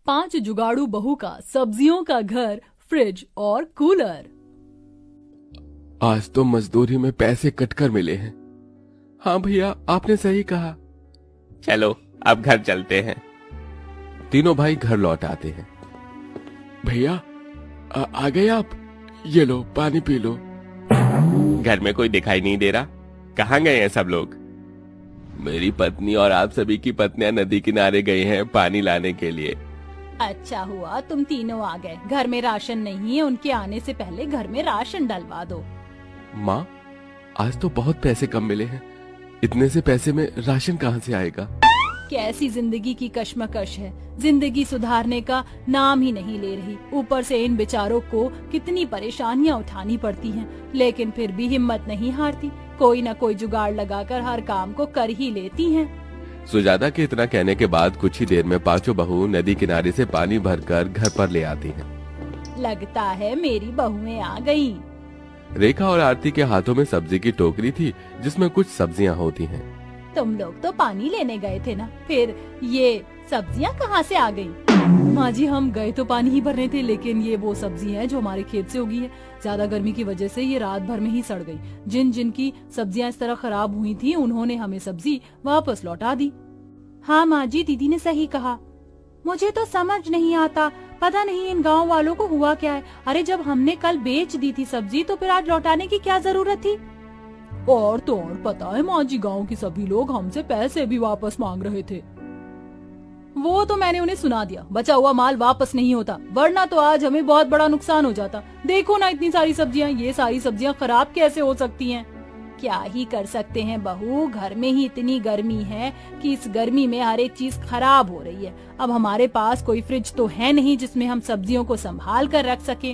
5 जुगाड़ू बहू का सब्जियों का घर, फ्रिज और कूलर। आज तो मजदूरी में पैसे कटकर मिले हैं। हाँ भैया, आपने सही कहा। चलो अब घर चलते हैं। तीनों भाई घर लौट आते हैं। भैया आ गए आप? ये लो पानी पी लो। घर में कोई दिखाई नहीं दे रहा, कहाँ गए हैं सब लोग? मेरी पत्नी और आप सभी की पत्नियां नदी किनारे गए हैं पानी लाने के लिए। अच्छा हुआ तुम तीनों आ गए। घर में राशन नहीं है, उनके आने से पहले घर में राशन डलवा दो। माँ, आज तो बहुत पैसे कम मिले हैं। इतने से पैसे में राशन कहाँ से आएगा? कैसी जिंदगी की कश्मकश है। जिंदगी सुधारने का नाम ही नहीं ले रही। ऊपर से इन बेचारों को कितनी परेशानियां उठानी पड़ती हैं, लेकिन फिर भी हिम्मत नहीं हारती। कोई न कोई जुगाड़ लगाकर हर काम को कर ही लेती हैं। सुजाता के इतना कहने के बाद कुछ ही देर में पांचों बहू नदी किनारे से पानी भरकर घर पर ले आती हैं। लगता है मेरी बहुएं आ गईं। रेखा और आरती के हाथों में सब्जी की टोकरी थी जिसमें कुछ सब्जियां होती हैं। तुम लोग तो पानी लेने गए थे ना, फिर ये सब्जियां कहाँ से आ गईं? माँ जी, हम गए तो पानी ही भरने थे, लेकिन ये वो सब्जी है जो हमारे खेत से उगी है। ज्यादा गर्मी की वजह से ये रात भर में ही सड़ गई। जिन जिन की सब्जियां इस तरह खराब हुई थी, उन्होंने हमें सब्जी वापस लौटा दी। हाँ माँ जी, दीदी ने सही कहा। मुझे तो समझ नहीं आता, पता नहीं इन गांव वालों को हुआ क्या है। अरे जब हमने कल बेच दी थी सब्जी, तो फिर आज लौटाने की क्या जरूरत थी? और तो और पता है माँ जी, गाँव के सभी लोग हमसे पैसे भी वापस मांग रहे थे। वो तो मैंने उन्हें सुना दिया, बचा हुआ माल वापस नहीं होता, वरना तो आज हमें बहुत बड़ा नुकसान हो जाता। देखो ना इतनी सारी सब्जियां, ये सारी सब्जियां खराब कैसे हो सकती हैं? क्या ही कर सकते हैं बहू, घर में ही इतनी गर्मी है कि इस गर्मी में हर एक चीज खराब हो रही है। अब हमारे पास कोई फ्रिज तो है नहीं जिसमें हम सब्जियों को संभाल कर रख सके।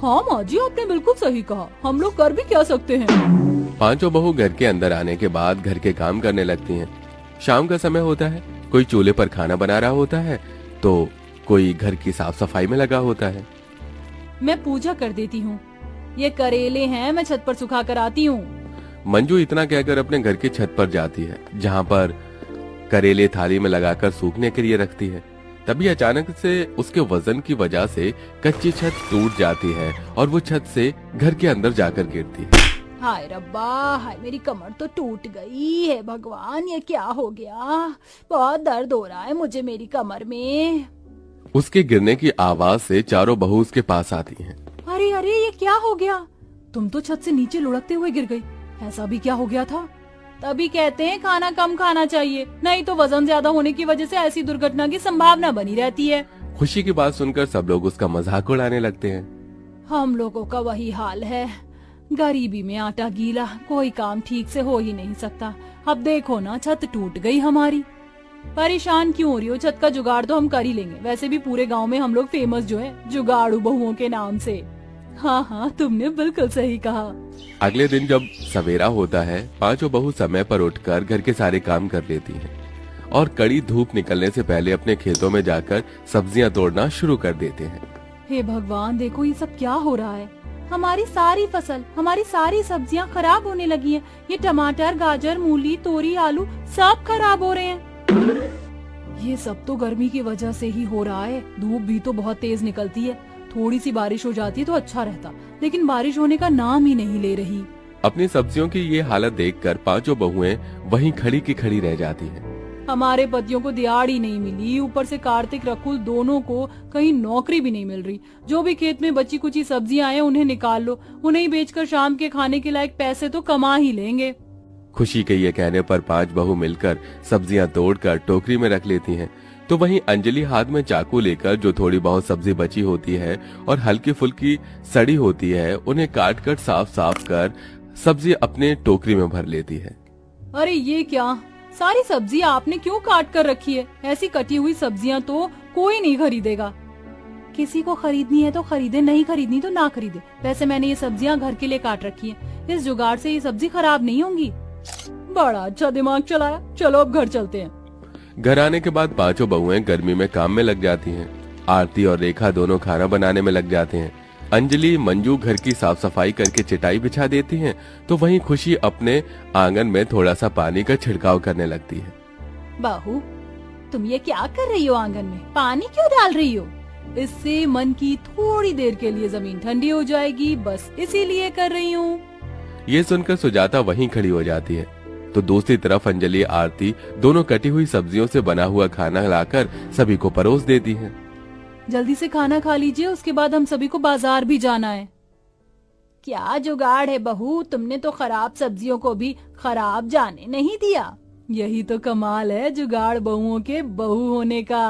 हाँ माँ जी, आपने बिल्कुल सही कहा, हम लोग कर भी क्या सकते हैं। पांचों बहू घर के अंदर आने के बाद घर के काम करने लगती हैं। शाम का समय होता है, कोई चूल्हे पर खाना बना रहा होता है तो कोई घर की साफ सफाई में लगा होता है। मैं पूजा कर देती हूँ। ये करेले हैं, मैं छत पर सुखा कर आती हूँ। मंजू इतना कहकर अपने घर की छत पर जाती है, जहाँ पर करेले थाली में लगाकर सूखने के लिए रखती है। तभी अचानक से उसके वजन की वजह से कच्ची छत टूट जाती है और वो छत से घर के अंदर जाकर गिरती है। हाय रब्बा, हाय मेरी कमर तो टूट गई है। भगवान, ये क्या हो गया? बहुत दर्द हो रहा है मुझे मेरी कमर में। उसके गिरने की आवाज से चारों बहू उसके पास आती हैं। अरे अरे, ये क्या हो गया? तुम तो छत से नीचे लुढ़कते हुए गिर गई। ऐसा भी क्या हो गया था? तभी कहते हैं खाना कम खाना चाहिए, नहीं तो वजन ज्यादा होने की वजह से ऐसी दुर्घटना की संभावना बनी रहती है। खुशी की बात सुनकर सब लोग उसका मजाक उड़ाने लगते हैं। हम लोगों का वही हाल है, गरीबी में आटा गीला, कोई काम ठीक से हो ही नहीं सकता। अब देखो ना, छत टूट गई हमारी। परेशान क्यों हो रही हो? छत का जुगाड़ तो हम कर ही लेंगे। वैसे भी पूरे गांव में हम लोग फेमस जो है जुगाड़ू बहुओं के नाम से। हाँ हाँ, तुमने बिल्कुल सही कहा। अगले दिन जब सवेरा होता है, पांचों बहू समय पर उठकर घर के सारे काम कर लेती हैं और कड़ी धूप निकलने से पहले अपने खेतों में जाकर सब्जियां तोड़ना शुरू कर देते हैं। हे भगवान, देखो ये सब क्या हो रहा है। हमारी सारी फसल, हमारी सारी सब्जियां खराब होने लगी हैं। ये टमाटर, गाजर, मूली, तोरी, आलू सब खराब हो रहे हैं। ये सब तो गर्मी की वजह से ही हो रहा है। धूप भी तो बहुत तेज निकलती है। थोड़ी सी बारिश हो जाती तो अच्छा रहता, लेकिन बारिश होने का नाम ही नहीं ले रही। अपनी सब्जियों की ये हालत देखकर पांचों बहुएं वहीं खड़ी की खड़ी रह जाती हैं। हमारे पतियों को दिहाड़ी नहीं मिली, ऊपर से कार्तिक रकुल दोनों को कहीं नौकरी भी नहीं मिल रही। जो भी खेत में बची कुची सब्जियां हैं उन्हें निकाल लो, उन्हें बेचकर शाम के खाने के लायक पैसे तो कमा ही लेंगे। खुशी के ये कहने पर 5 बहू मिलकर सब्जियां तोड़कर टोकरी में रख लेती हैं। तो वहीं अंजलि हाथ में चाकू लेकर जो थोड़ी बहुत सब्जी बची होती है और हल्की फुल्की सड़ी होती है, उन्हें काट कर साफ साफ कर सब्जी अपने टोकरी में भर लेती है। अरे ये क्या, सारी सब्जी आपने क्यों काट कर रखी है? ऐसी कटी हुई सब्जियां तो कोई नहीं खरीदेगा। किसी को खरीदनी है तो खरीदे, नहीं खरीदनी तो ना खरीदे। वैसे मैंने ये सब्जियां घर के लिए काट रखी है, इस जुगाड़ से ये सब्जी खराब नहीं होंगी। बड़ा अच्छा दिमाग चलाया। चलो अब घर चलते हैं। घर आने के बाद पांचों बहुएं गर्मी में काम में लग जाती हैं। आरती और रेखा दोनों खाना बनाने में लग जाते हैं। अंजलि, मंजू घर की साफ सफाई करके चटाई बिछा देती हैं, तो वहीं खुशी अपने आंगन में थोड़ा सा पानी का छिड़काव करने लगती है। बाहू, तुम ये क्या कर रही हो आंगन में? पानी क्यों डाल रही हो? इससे मन की थोड़ी देर के लिए जमीन ठंडी हो जाएगी, बस इसीलिए कर रही हूँ। ये सुनकर सुजाता वहीं खड़ी हो जाती है। तो दूसरी तरफ अंजलि आरती दोनों कटी हुई सब्जियों से बना हुआ खाना लाकर सभी को परोस देती हैं। जल्दी से खाना खा लीजिए, उसके बाद हम सभी को बाजार भी जाना है। क्या जुगाड़ है बहू, तुमने तो खराब सब्जियों को भी खराब जाने नहीं दिया। यही तो कमाल है जुगाड़ बहुओं के बहू होने का।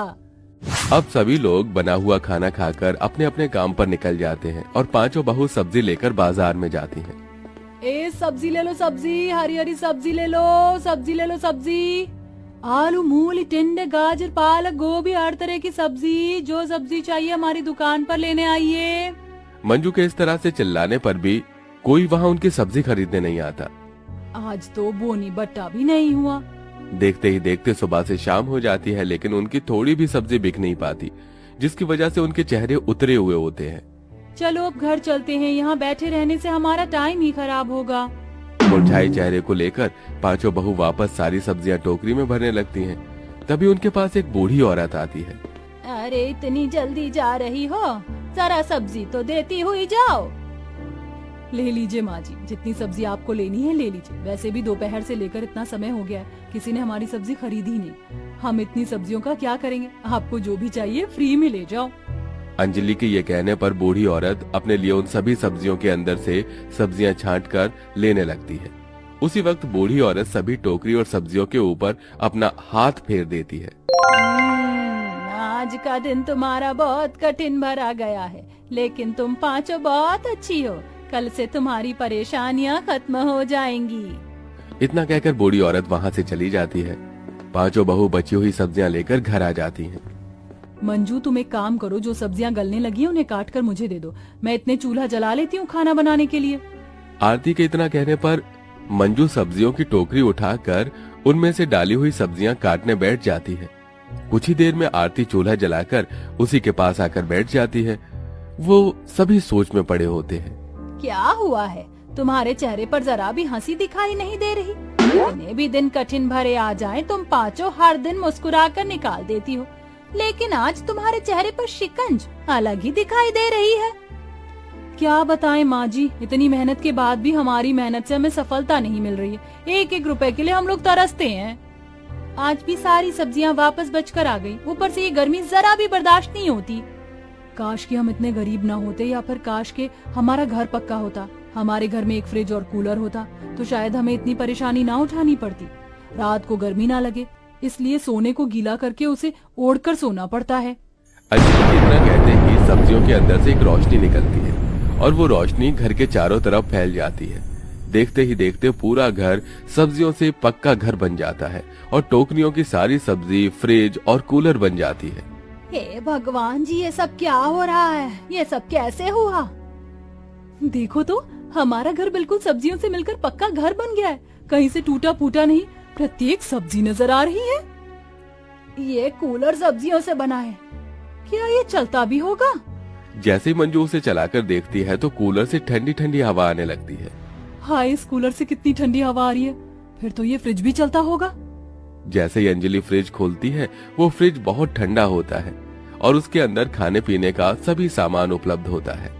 अब सभी लोग बना हुआ खाना खाकर अपने अपने काम पर निकल जाते हैं और पांचों बहू सब्जी लेकर बाजार में जाती हैं। सब्जी ले लो, सब्जी, हरी हरी सब्जी ले लो, सब्जी ले लो, सब्जी, आलू, मूली, टिंडे, गाजर, पालक, गोभी, हर तरह की सब्जी, जो सब्जी चाहिए हमारी दुकान पर लेने आइए। मंजू के इस तरह से चिल्लाने पर भी कोई वहाँ उनकी सब्जी खरीदने नहीं आता। आज तो बोनी बट्टा भी नहीं हुआ। देखते ही देखते सुबह से शाम हो जाती है, लेकिन उनकी थोड़ी भी सब्जी बिक नहीं पाती, जिसकी वजह से उनके चेहरे उतरे हुए होते हैं। चलो अब घर चलते हैं, यहाँ बैठे रहने से हमारा टाइम ही खराब होगा। मुरझाए चेहरे को लेकर पांचों बहू वापस सारी सब्जियां टोकरी में भरने लगती हैं। तभी उनके पास एक बूढ़ी औरत आती है। अरे इतनी जल्दी जा रही हो, जरा सब्जी तो देती हुई जाओ। ले लीजिए माँ जी, जितनी सब्जी आपको लेनी है ले लीजिए। वैसे भी दोपहर से लेकर इतना समय हो गया है, किसी ने हमारी सब्जी खरीदी नहीं। हम इतनी सब्जियों का क्या करेंगे? आपको जो भी चाहिए फ्री में ले जाओ। अंजलि के ये कहने पर बूढ़ी औरत अपने लिए उन सभी सब्जियों के अंदर से सब्जियां छांटकर लेने लगती है। उसी वक्त बूढ़ी औरत सभी टोकरी और सब्जियों के ऊपर अपना हाथ फेर देती है। आज का दिन तुम्हारा बहुत कठिन भरा गया है, लेकिन तुम पांचों बहुत अच्छी हो। कल से तुम्हारी परेशानियां खत्म हो जाएंगी। इतना कहकर बूढ़ी औरत वहाँ से चली जाती है। पांचों बहू बची हुई सब्जियां लेकर घर आ जाती हैं। मंजू तुम एक काम करो, जो सब्जियां गलने लगी हैं उन्हें काट कर मुझे दे दो, मैं इतने चूल्हा जला लेती हूँ खाना बनाने के लिए। आरती के इतना कहने पर मंजू सब्जियों की टोकरी उठाकर उनमें से डाली हुई सब्जियां काटने बैठ जाती है। कुछ ही देर में आरती चूल्हा जलाकर उसी के पास आकर बैठ जाती है। वो सभी सोच में पड़े होते हैं। क्या हुआ है? तुम्हारे चेहरे पर जरा भी हंसी दिखाई नहीं दे रही। कितने भी दिन कठिन भरे आ जाएं, तुम पांचों हर दिन मुस्कुराकर निकाल देती हो, लेकिन आज तुम्हारे चेहरे पर शिकंज अलग ही दिखाई दे रही है। क्या बताएं माँ जी, इतनी मेहनत के बाद भी हमारी मेहनत से हमें सफलता नहीं मिल रही है। एक एक रुपए के लिए हम लोग तरसते हैं। आज भी सारी सब्जियां वापस बचकर आ गई, ऊपर से ये गर्मी जरा भी बर्दाश्त नहीं होती। काश कि हम इतने गरीब ना होते, या फिर काश के हमारा घर पक्का होता, हमारे घर में एक फ्रिज और कूलर होता, तो शायद हमें इतनी परेशानी ना उठानी पड़ती। रात को गर्मी ना लगे, इसलिए सोने को गीला करके उसे ओढ़कर सोना पड़ता है। अंजलि इतना कहते ही सब्जियों के अंदर से एक रोशनी निकलती है और वो रोशनी घर के चारों तरफ फैल जाती है। देखते ही देखते पूरा घर सब्जियों से पक्का घर बन जाता है और टोकरियों की सारी सब्जी फ्रिज और कूलर बन जाती है। हे भगवान जी, ये सब क्या हो रहा है? ये सब कैसे हुआ? देखो तो, हमारा घर बिल्कुल सब्जियों से मिलकर पक्का घर बन गया है। कहीं से टूटा फूटा नहीं, प्रत्येक सब्जी नजर आ रही है। ये कूलर सब्जियों से बना है, क्या ये चलता भी होगा? जैसे ही मंजू उसे चलाकर देखती है तो कूलर से ठंडी ठंडी हवा आने लगती है। हाय, इस कूलर से कितनी ठंडी हवा आ रही है। फिर तो ये फ्रिज भी चलता होगा। जैसे ही अंजलि फ्रिज खोलती है, वो फ्रिज बहुत ठंडा होता है और उसके अंदर खाने पीने का सभी सामान उपलब्ध होता है।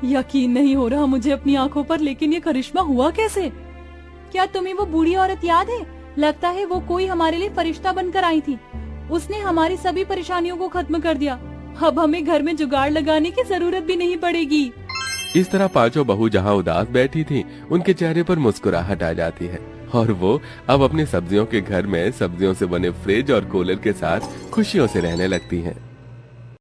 यकीन नहीं हो रहा मुझे अपनी आंखों पर, लेकिन ये करिश्मा हुआ कैसे? क्या तुम्हें वो बूढ़ी औरत याद है? लगता है वो कोई हमारे लिए फरिश्ता बनकर आई थी। उसने हमारी सभी परेशानियों को खत्म कर दिया। अब हमें घर में जुगाड़ लगाने की जरूरत भी नहीं पड़ेगी। इस तरह पांचों बहू जहाँ उदास बैठी थी, उनके चेहरे पर मुस्कुराहट आ जाती है और वो अब अपनी सब्जियों के घर में सब्जियों से बने फ्रिज और कूलर के साथ खुशियों से रहने लगती हैं।